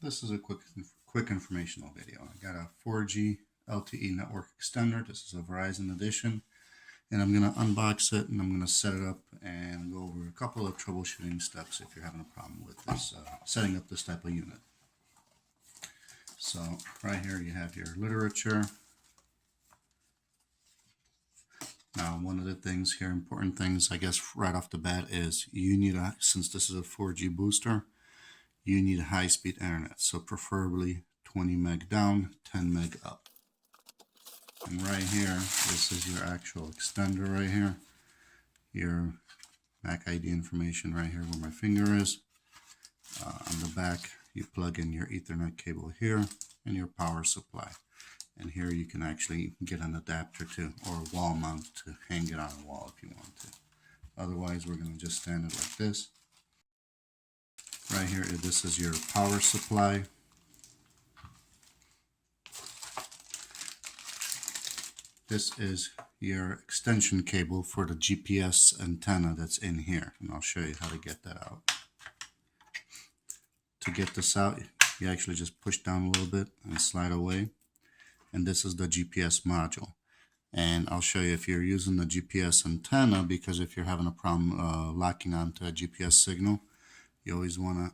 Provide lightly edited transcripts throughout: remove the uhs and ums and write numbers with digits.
This is a quick informational video. I got a 4G LTE network extender. This is a Verizon edition, and I'm going to unbox it and I'm going to set it up and go over a couple of troubleshooting steps if you're having a problem with this setting up this type of unit. So right here you have your literature. Now, one of the things here, important things, I guess, right off the bat is you need since this is a 4G booster, you need high-speed internet. So preferably 20 meg down, 10 meg up. And right here, this is your actual extender right here. Your MAC ID information right here where my finger is. On the back, you plug in your Ethernet cable here and your power supply. And here you can actually get an adapter to, or a wall mount to hang it on a wall if you want to. Otherwise, we're going to just stand it like this. Right here, this is your power supply. This is your extension cable for the GPS antenna that's in here. And I'll show you how to get that out. To get this out, you actually just push down a little bit and slide away. And this is the GPS module. And I'll show you if you're using the GPS antenna, because if you're having a problem locking onto a GPS signal, you always want to,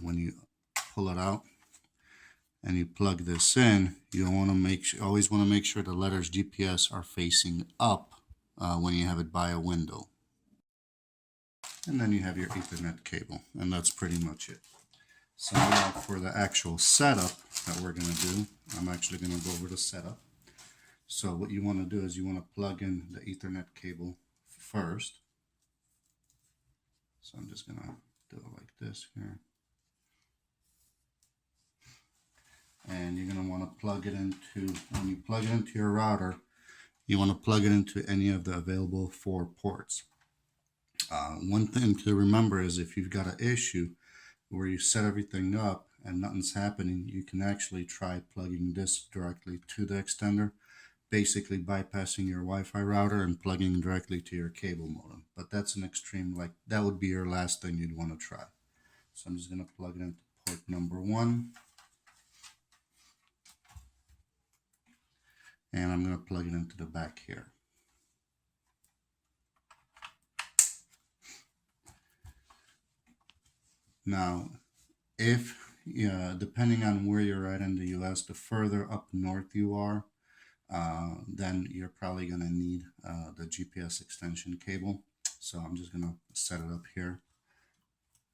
when you pull it out and you plug this in, you want to always want to make sure the letters GPS are facing up when you have it by a window. And then you have your Ethernet cable, and that's pretty much it. So now for the actual setup that we're going to do, I'm actually going to go over the setup. So what you want to do is you want to plug in the Ethernet cable first. So I'm just going to do it like this here. And you're going to want to plug it into, when you plug it into your router, you want to plug it into any of the available 4 ports. One thing to remember is if you've got an issue where you set everything up and nothing's happening, you can actually try plugging this directly to the extender, basically bypassing your Wi-Fi router and plugging directly to your cable modem. But that's an extreme, like that would be your last thing you'd want to try. So I'm just going to plug it into port number 1. And I'm going to plug it into the back here. Now, if depending on where you're at in the US, the further up north you are, then you're probably going to need the GPS extension cable. So I'm just going to set it up here.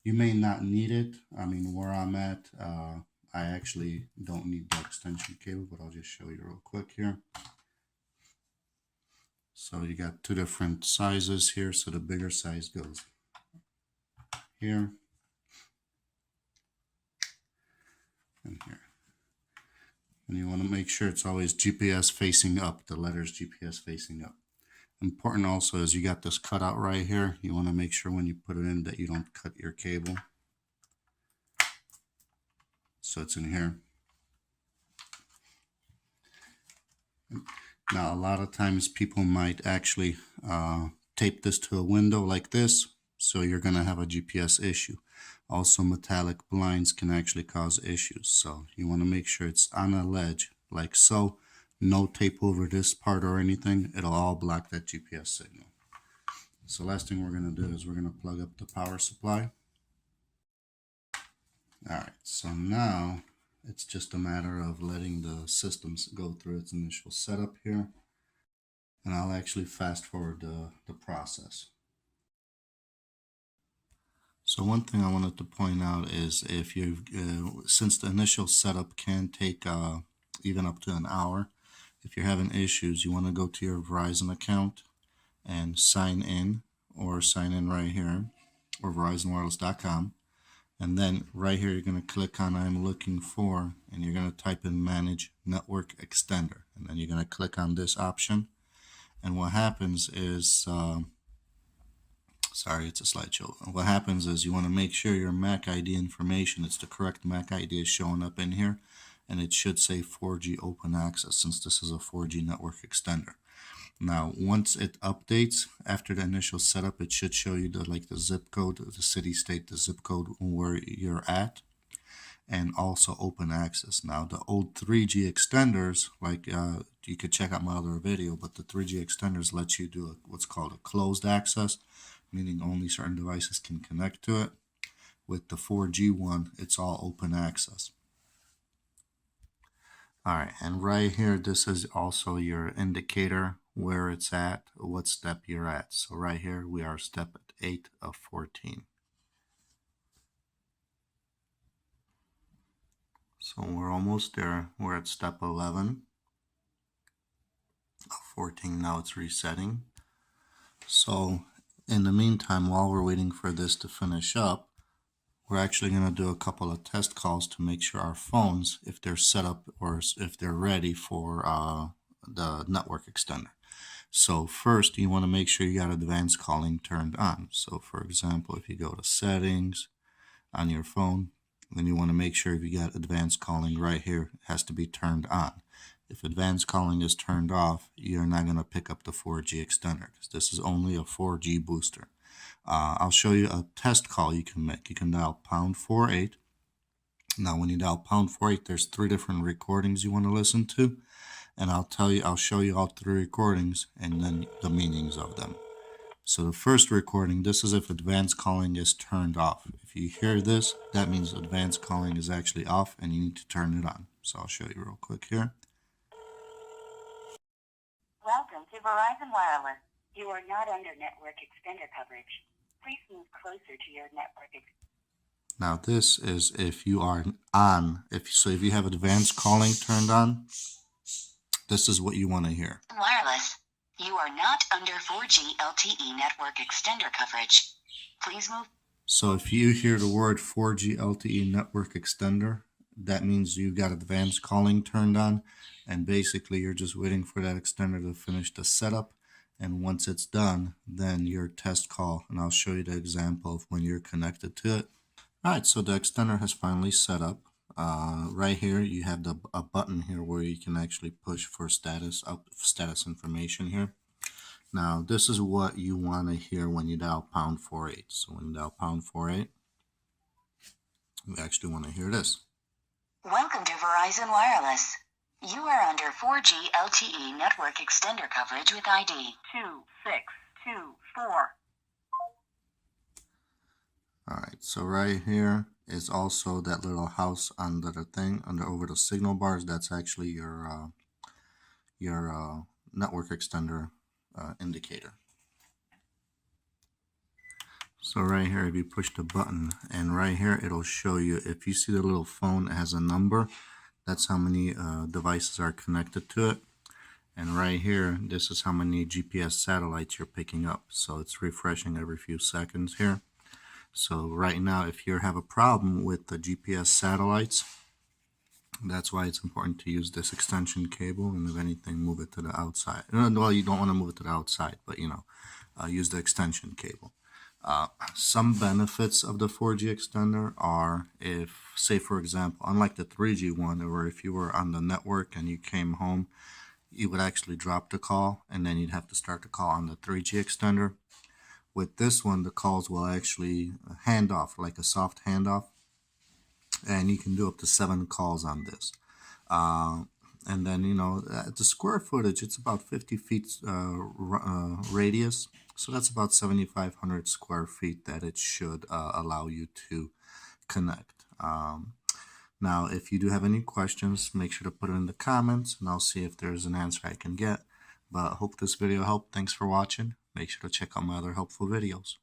You may not need it. I mean, where I'm at, I actually don't need the extension cable, but I'll just show you real quick here. So you got 2 different sizes here. So the bigger size goes here and here. And you want to make sure it's always GPS facing up, the letters GPS facing up. Important also is you got this cutout right here. You want to make sure when you put it in that you don't cut your cable. So it's in here. Now, a lot of times people might actually tape this to a window like this, so you're going to have a GPS issue. Also, metallic blinds can actually cause issues, so you want to make sure it's on a ledge like so. No tape over this part or anything. It'll all block that GPS signal. So last thing we're going to do is we're going to plug up the power supply. Alright, so now it's just a matter of letting the systems go through its initial setup here. And I'll actually fast forward the process. So one thing I wanted to point out is if you've, since the initial setup can take even up to an hour, if you're having issues, you want to go to your Verizon account and sign in, or sign in right here, or VerizonWireless.com. And then right here, you're going to click on I'm looking for, and you're going to type in Manage Network Extender. And then you're going to click on this option. And what happens is, sorry, it's a slideshow. What happens is you want to make sure your MAC ID information, it's the correct MAC ID is showing up in here. And it should say 4G Open Access since this is a 4G network extender. Now, once it updates, after the initial setup, it should show you the zip code, the city, state, the zip code where you're at. and also open access. Now the old 3G extenders, like you could check out my other video, but the 3G extenders let you do what's called a closed access, meaning only certain devices can connect to it. With the 4G one, it's all open access. Alright, and right here, this is also your indicator where it's at, what step you're at. So right here, we are step 8 of 14. So we're almost there. We're at step 11 of 14. Now it's resetting. So in the meantime, while we're waiting for this to finish up, we're actually going to do a couple of test calls to make sure our phones, if they're set up or if they're ready for the network extender. So first, you want to make sure you got advanced calling turned on. So for example, if you go to settings on your phone, then you want to make sure if you got advanced calling right here, it has to be turned on. If advanced calling is turned off, you're not going to pick up the 4G extender because this is only a 4G booster. I'll show you a test call you can make. You can dial #48. Now when you dial #48, there's 3 different recordings you want to listen to, and I'll show you all 3 recordings and then the meanings of them. So the first recording, this is if advanced calling is turned off. If you hear this, that means advanced calling is actually off and you need to turn it on. So I'll show you real quick here. Welcome to Verizon Wireless. You are not under network extender coverage. Please move closer to your network. Now this is if you are on, if you have advanced calling turned on, this is what you want to hear. Wireless. You are not under 4G LTE network extender coverage. Please move. So if you hear the word 4G LTE network extender, that means you got advanced calling turned on, and basically you're just waiting for that extender to finish the setup, and once it's done, then your test call, and I'll show you the example of when you're connected to it. Alright, so the extender has finally set up. Right here you have a button here where you can actually push for status information here. Now this is what you want to hear when you dial #48. So when you dial #48, you actually want to hear this. Welcome to Verizon Wireless. You are under 4G LTE network extender coverage with ID 2624. Alright, so right here is also that little house under the thing, over the signal bars. That's actually your network extender indicator. So right here, if you push the button, and right here it'll show you, if you see the little phone that has a number, that's how many devices are connected to it. And right here, this is how many GPS satellites you're picking up. So it's refreshing every few seconds here. So right now, if you have a problem with the GPS satellites, that's why it's important to use this extension cable, and if anything, move it to the outside. Well, you don't want to move it to the outside, but use the extension cable. Some benefits of the 4G extender are, if, say for example, unlike the 3G one, where if you were on the network and you came home, you would actually drop the call, and then you'd have to start the call on the 3G extender. With this one, the calls will actually hand off, like a soft handoff, and you can do up to 7 calls on this. And then, the square footage, it's about 50 feet radius, so that's about 7,500 square feet that it should allow you to connect. Now, if you do have any questions, make sure to put it in the comments, and I'll see if there's an answer I can get. But I hope this video helped. Thanks for watching. Make sure to check out my other helpful videos.